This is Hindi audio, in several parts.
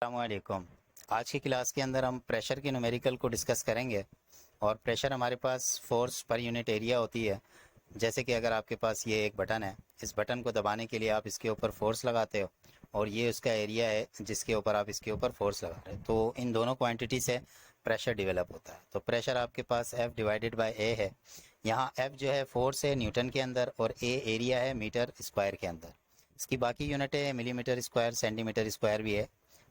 अस्सलामुअलैकुम। आज की क्लास के अंदर हम प्रेशर के न्यूमेरिकल को डिस्कस करेंगे। और प्रेशर हमारे पास फोर्स पर यूनिट एरिया होती है। जैसे कि अगर आपके पास ये एक बटन है, इस बटन को दबाने के लिए आप इसके ऊपर फोर्स लगाते हो और ये उसका एरिया है जिसके ऊपर आप इसके ऊपर फोर्स लगा रहे हो, तो इन दोनों क्वांटिटी से प्रेशर डेवलप होता है। तो प्रेशर आपके पास F डिवाइडेड बाय A है। यहाँ F जो है फोर्स है न्यूटन के अंदर और A एरिया है मीटर स्क्वायर के अंदर। इसकी बाकी यूनिटें मिलीमीटर स्क्वायर, सेंटीमीटर स्क्वायर भी है,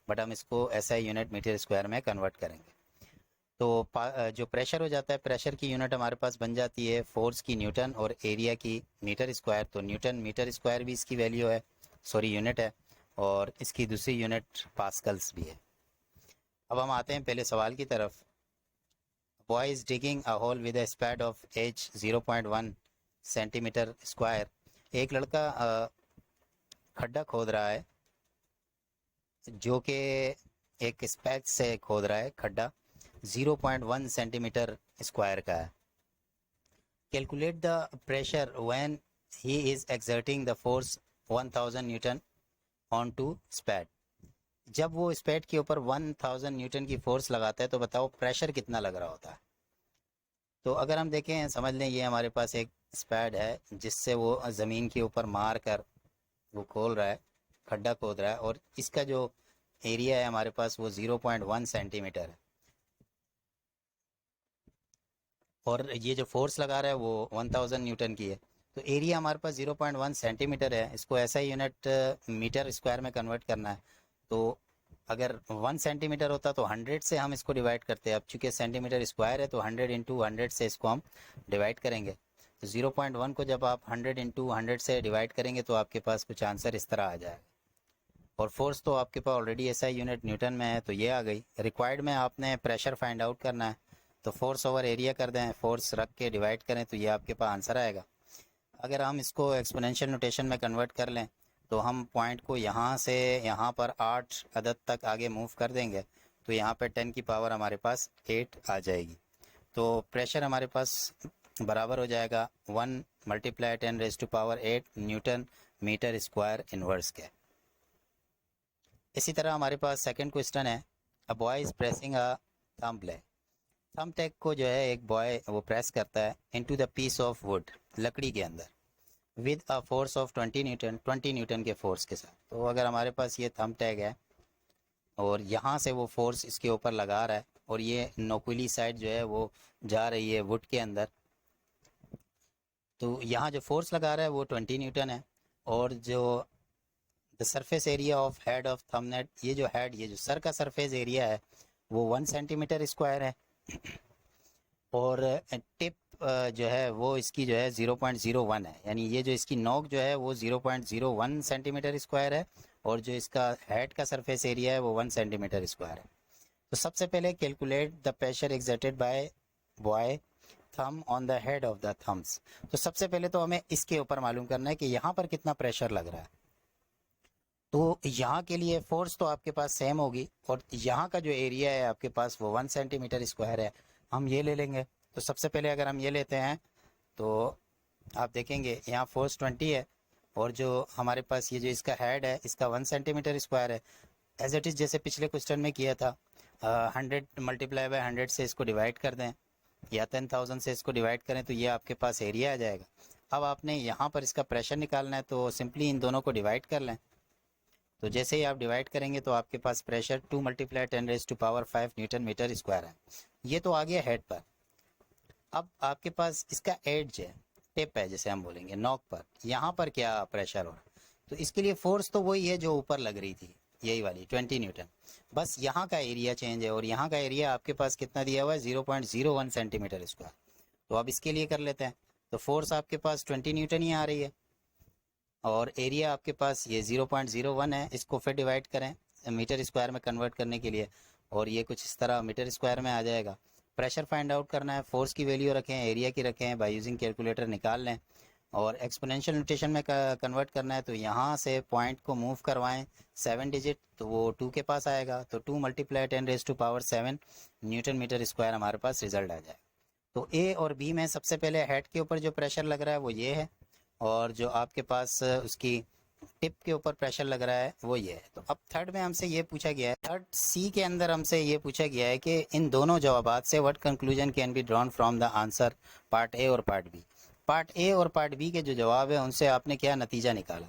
बट हम इसको SI यूनिट मीटर स्क्वायर में कन्वर्ट करेंगे। तो जो प्रेशर हो जाता है, प्रेशर की यूनिट हमारे पास बन जाती है फोर्स की न्यूटन और एरिया की मीटर स्क्वायर। तो न्यूटन मीटर स्क्वायर भी इसकी वैल्यू है, सॉरी यूनिट है, और इसकी दूसरी यूनिट पास्कल्स भी है। अब हम आते हैं पहले सवाल की तरफ। Boy is digging a hole with a spade of H 0.1 centimetre square. एक लड़का खड्डा खोद रहा है जो कि एक स्पैच से खोद रहा है। खड्डा 0.1 सेंटीमीटर स्क्वायर का है। Calculate the pressure when he is exerting the force 1000 newton on to spade. जब वो स्पैड के ऊपर 1000 न्यूटन की फोर्स लगाता है तो बताओ प्रेशर कितना लग रहा होता है। तो अगर हम देखें, समझ लें ये हमारे पास एक स्पैड है जिससे वो ज़मीन के ऊपर मार कर वो खोल रहा है, खड्डा खोद रहा है, और इसका जो एरिया है हमारे पास वो 0.1 सेंटीमीटर है, और ये जो फोर्स लगा रहा है वो 1000 न्यूटन की है। तो एरिया हमारे पास 0.1 सेंटीमीटर है, इसको ऐसा यूनिट मीटर स्क्वायर में कन्वर्ट करना है। तो अगर 1 सेंटीमीटर होता तो 100 से हम इसको डिवाइड करते हैं। अब चूंकि सेंटीमीटर स्क्वायर है तो 100 इंटू 100 से इसको हम डिवाइड करेंगे। तो 0.1 को जब आप 100 इंटू 100 से डिवाइड करेंगे तो आपके पास कुछ आंसर इस तरह आ जाएगा। और फोर्स तो आपके पास ऑलरेडी ऐसा यूनिट न्यूटन में है, तो ये आ गई। रिक्वायर्ड में आपने प्रेशर फाइंड आउट करना है, तो फोर्स ओवर एरिया कर दें, फोर्स रख के डिवाइड करें तो ये आपके पास आंसर आएगा। अगर हम इसको एक्सपोनेंशियल नोटेशन में कन्वर्ट कर लें तो हम पॉइंट को यहाँ से यहाँ पर 8 अदद तक आगे मूव कर देंगे, तो यहाँ पर 10 की पावर हमारे पास 8 आ जाएगी। तो प्रेशर हमारे पास बराबर हो जाएगा 1 multiply 10⁻⁸ newton metre square inverse के। इसी तरह हमारे पास सेकंड क्वेश्चन है, a boy is pressing a thumb play. Thumb tag को जो है एक बॉय वो प्रेस करता है into the piece of wood, लकड़ी के अंदर, with a force of 20 newton, 20 newton के फोर्स के साथ। तो अगर हमारे पास ये थंब टैग है और यहाँ से वो फोर्स इसके ऊपर लगा रहा है और ये नोकुली साइड जो है वो जा रही है वुड के अंदर, तो यहाँ जो फोर्स लगा रहा है वो 20 न्यूटन है। और जो the surface area of head of thumbnail, ये जो हेड, ये जो सर का सरफेस एरिया है वो 1 सेंटीमीटर स्क्वायर है। और टिप जो है वो इसकी जो है 0.01 है, यानी ये जो इसकी नोक जो है वो 0.01 सेंटीमीटर स्क्वायर है, और जो इसका हेड का सरफेस एरिया है वो 1 सेंटीमीटर स्क्वायर है। तो सबसे पहले calculate the pressure exerted by boy thumb on the head of the thumbs. तो सबसे पहले तो हमें इसके ऊपर मालूम करना है कि यहाँ पर कितना प्रेशर लग रहा है। तो यहाँ के लिए फोर्स तो आपके पास सेम होगी, और यहाँ का जो एरिया है आपके पास वो 1 सेंटीमीटर स्क्वायर है, हम ये ले लेंगे। तो सबसे पहले अगर हम ये लेते हैं तो आप देखेंगे यहाँ फोर्स 20 है, और जो हमारे पास ये जो इसका हेड है इसका 1 सेंटीमीटर स्क्वायर है। एज इट इज़ जैसे पिछले क्वेश्चन में किया था, 100 मल्टीप्लाई बाय 100 से इसको डिवाइड कर दें या 10,000 से इसको डिवाइड करें तो ये आपके पास एरिया आ जाएगा। अब आपने यहाँ पर इसका प्रेशर निकालना है, तो सिंपली इन दोनों को डिवाइड कर लें। तो जैसे ही आप डिवाइड करेंगे तो आपके पास pressure 2 multiply 10⁵ newton metre square है। ये तो आ गया हेड पर। अब आपके पास इसका एड्ज है, टिप है जैसे हम बोलेंगे, नॉक पर, यहाँ पर क्या प्रेशर हो रहा है। तो इसके लिए फोर्स तो वही है जो ऊपर लग रही थी, यही वाली 20 न्यूटन, बस यहाँ का एरिया चेंज है, और यहाँ का एरिया आपके पास कितना दिया हुआ है 0.01 सेंटीमीटर स्क्वायर। तो अब इसके लिए कर लेते हैं। तो फोर्स आपके पास 20 न्यूटन ही आ रही है, और एरिया आपके पास ये 0.01 है। इसको फिर डिवाइड करें मीटर स्क्वायर में कन्वर्ट करने के लिए, और ये कुछ इस तरह मीटर स्क्वायर में आ जाएगा। प्रेशर फाइंड आउट करना है, फोर्स की वैल्यू रखें, एरिया की रखें, बाय यूजिंग कैलकुलेटर निकाल लें, और एक्सपोनेंशियल नोटेशन में कन्वर्ट करना है। तो यहाँ से पॉइंट को मूव करवाएं 7 डिजिट, तो वो 2 के पास आएगा। तो 2 मल्टीप्लाई 10⁻⁷ न्यूटन मीटर स्क्वायर हमारे पास रिजल्ट आ जाएगा। तो ए और बी में सबसे पहले हेड के ऊपर जो प्रेशर लग रहा है वो ये है, और जो आपके पास उसकी टिप के ऊपर प्रेशर लग रहा है वो ये है। तो अब थर्ड में हमसे ये पूछा गया है, थर्ड सी के अंदर हमसे ये पूछा गया है कि इन दोनों जवाबात से what conclusion can be drawn from the answer part A और पार्ट बी। पार्ट ए और पार्ट बी के जो जवाब है उनसे आपने क्या नतीजा निकाला।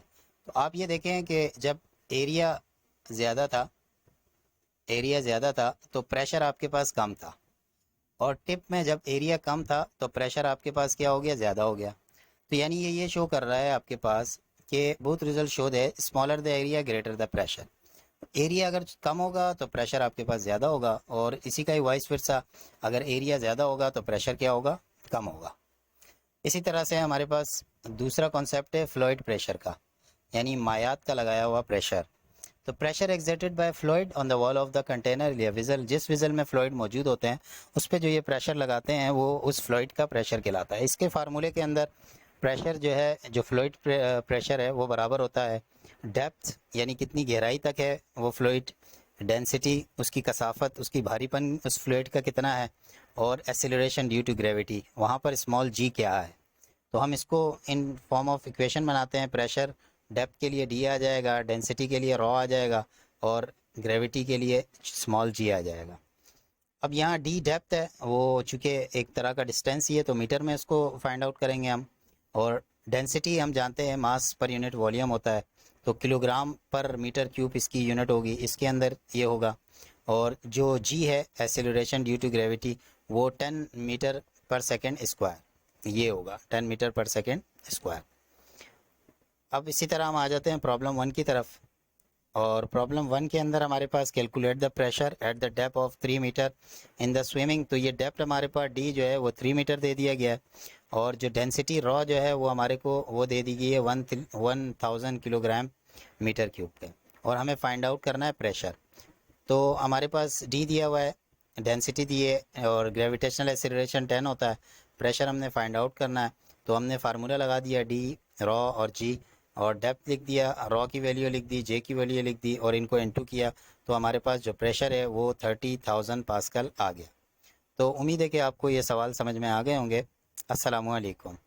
तो आप ये देखें कि जब एरिया ज़्यादा था, तो प्रेशर आपके पास कम था, और टिप में जब एरिया कम था तो प्रेशर आपके पास क्या हो गया, ज़्यादा हो गया। तो यानी ये शो कर रहा है आपके पास कि both result show they smaller the area greater the pressure. Area अगर कम होगा तो प्रेशर आपके पास ज़्यादा होगा, और इसी का ही वाइस वर्सा, अगर एरिया ज़्यादा होगा तो प्रेशर क्या होगा, कम होगा। इसी तरह से हमारे पास दूसरा कॉन्सेप्ट है फ्लूइड प्रेशर का, यानी मायात का लगाया हुआ प्रेशर। तो pressure exerted by fluid on the wall of the container या विजल, जिस विजल में फ्लूइड मौजूद होते हैं उस पर जो ये प्रेशर लगाते हैं वो उस फ्लूइड का प्रेशर कहलाता है। इसके फार्मूले के अंदर प्रेशर जो है, जो फ्लूइड प्रेशर है वो बराबर होता है डेप्थ, यानी कितनी गहराई तक है वो फ्लूइड, डेंसिटी उसकी कसाफत, उसकी भारीपन उस फ्लूइड का कितना है, और एक्सेलरेशन ड्यू टू ग्रेविटी, वहाँ पर स्मॉल जी क्या है। तो हम इसको इन फॉर्म ऑफ इक्वेशन बनाते हैं। प्रेशर डेप्थ के लिए डी आ जाएगा, डेंसिटी के लिए रॉ आ जाएगा, और ग्रेविटी के लिए स्मॉल जी आ जाएगा। अब यहाँ डी डेप्थ है, वो चूँकि एक तरह का डिस्टेंस ही है तो मीटर में इसको फाइंड आउट करेंगे हम। और डेंसिटी हम जानते हैं मास पर यूनिट वॉल्यूम होता है, तो किलोग्राम पर मीटर क्यूब इसकी यूनिट होगी, इसके अंदर ये होगा। और जो जी है एक्सेलरेशन ड्यू टू ग्रेविटी, वो 10 मीटर पर सेकेंड स्क्वायर, ये होगा 10 मीटर पर सेकेंड स्क्वायर। अब इसी तरह हम आ जाते हैं प्रॉब्लम 1 की तरफ। और प्रॉब्लम 1 के अंदर हमारे पास calculate the pressure at the depth of 3 metre in the swimming. तो ये डेप्थ हमारे पास डी जो है वो 3 मीटर दे दिया गया है, और जो डेंसिटी रॉ जो है वो हमारे को वो दे दी गई है 1000 किलोग्राम मीटर क्यूब पे, और हमें फाइंड आउट करना है प्रेशर। तो हमारे पास डी दिया हुआ है, डेंसिटी दी है, और ग्रेविटेशनल एक्सीलरेशन 10 होता है, प्रेशर हमने फाइंड आउट करना है। तो हमने फार्मूला लगा दिया डी, रॉ और जी, और डेप्थ लिख दिया, रॉ की वैल्यू लिख दी, जे की वैल्यू लिख दी, और इनको इनटू किया, तो हमारे पास जो प्रेशर है वो 30,000 पास्कल आ गया। तो उम्मीद है कि आपको ये सवाल समझ में आ गए होंगे। अस्सलामु अलैकुम।